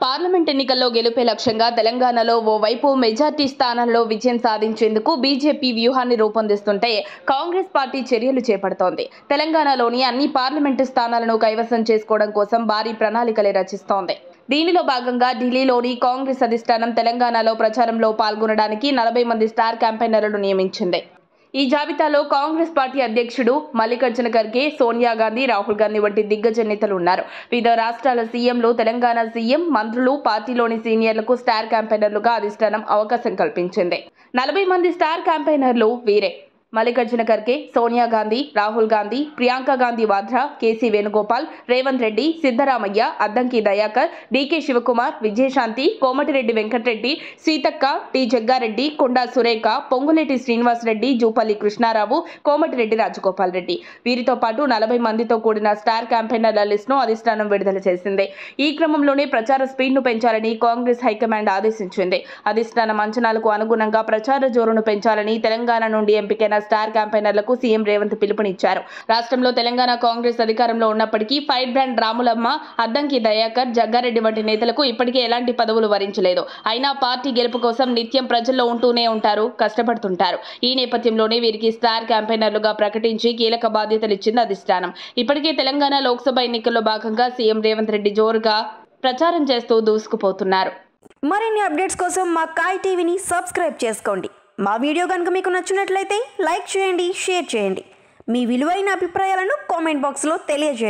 Parliament ఎన్నికల్లో గెలుపే లక్ష్యంగా తెలంగాణలో ఓవైపు మెజార్టీ స్థానాల్లో విజయం సాధించేందుకు బీజేపీ వ్యూహాన్ని రూపొందిస్తుంటే కాంగ్రెస్ పార్టీ చర్యలు చేపడుతోంది. తెలంగాణలోని అన్ని పార్లమెంటు స్థానాలను కైవసం చేసుకోవడం కోసం భారీ ప్రణాళికలే రచిస్తోంది. దీనిలో భాగంగా ఢిల్లీలోని కాంగ్రెస్ అధిష్టానం తెలంగాణలో ప్రచారంలో పాల్గొనడానికి 40 మంది స్టార్ క్యాంపెయినర్లను నియమించింది. ఈ జాబితాలో కాంగ్రెస్ పార్టీ అధ్యక్షుడు మల్లికార్జున ఖర్గే, సోనియా గాంధీ, రాహుల్ గాంధీ వంటి దిగ్గజ నేతలు ఉన్నారు. వివిధ రాష్ట్రాల సీఎంలు, తెలంగాణ సీఎం, మంత్రులు, పార్టీలోని సీనియర్లకు స్టార్ క్యాంపెయినర్లుగా అధిష్టానం అవకాశం కల్పించింది. 40 మంది స్టార్ క్యాంపెయినర్లు వీరే: Mallikarjuna Kharge, Sonia Gandhi, Rahul Gandhi, Priyanka Gandhi Vadra, KC Venugopal, Revanth Reddy, Siddaramaiah, Addanki Dayakar, DK Shivakumar, Vijayashanti, Komatireddy Venkat Reddy, Seethakka, T Jagga Reddy, Konda Surekha, Ponguleti Srinivasa Reddy, Jupally Krishna Rao, Komatireddy Rajagopal Reddy. వీరితో పాటు 40 మందితో కూడిన స్టార్ క్యాంపెయినర్ల లిస్టును అధిష్టానం విడుదల చేసింది. ఈ క్రమంలోనే ప్రచార స్పీడ్ను పెంచాలని కాంగ్రెస్ హైకమాండ్ ఆదేశించింది. అధిష్టానం అంచనాలకు అనుగుణంగా ప్రచార జోరును పెంచాలని తెలంగాణ నుండి ఎంపికైన స్టార్ క్యాంపెయినర్లకు సీఎం రేవంత్ పిలుపునిచ్చారు. రాష్ట్రంలో తెలంగాణ కాంగ్రెస్ అధికారంలో ఉన్నప్పటికీ ఫైర్ బ్రాండ్ రాములమ్మ, అద్దంకి దయాకర్, జగ్గారెడ్డి వంటి నేతలకు ఇప్పటికే ఎలాంటి పదవులు వరించలేదు. అయినా పార్టీ గెలుపు కోసం నిత్యం ప్రజల్లో ఉంటూనే ఉంటారు, కష్టపడుతుంటారు. ఈ నేపథ్యంలోనే వీరికి స్టార్ క్యాంపెయినర్లుగా ప్రకటించి కీలక బాధ్యతలు ఇచ్చింది అధిష్టానం. ఇప్పటికే తెలంగాణ లోక్సభ ఎన్నికల్లో భాగంగా సీఎం రేవంత్ రెడ్డి జోరుగా ప్రచారం చేస్తూ దూసుకుపోతున్నారు. మరిన్ని అప్డేట్స్ కోసం మా కాయ్ టీవీని సబ్స్క్రైబ్ చేసుకోండి. మా వీడియో కనుక మీకు నచ్చినట్లయితే లైక్ చేయండి, షేర్ చేయండి. మీ విలువైన అభిప్రాయాలను కామెంట్ బాక్స్లో తెలియజేయండి.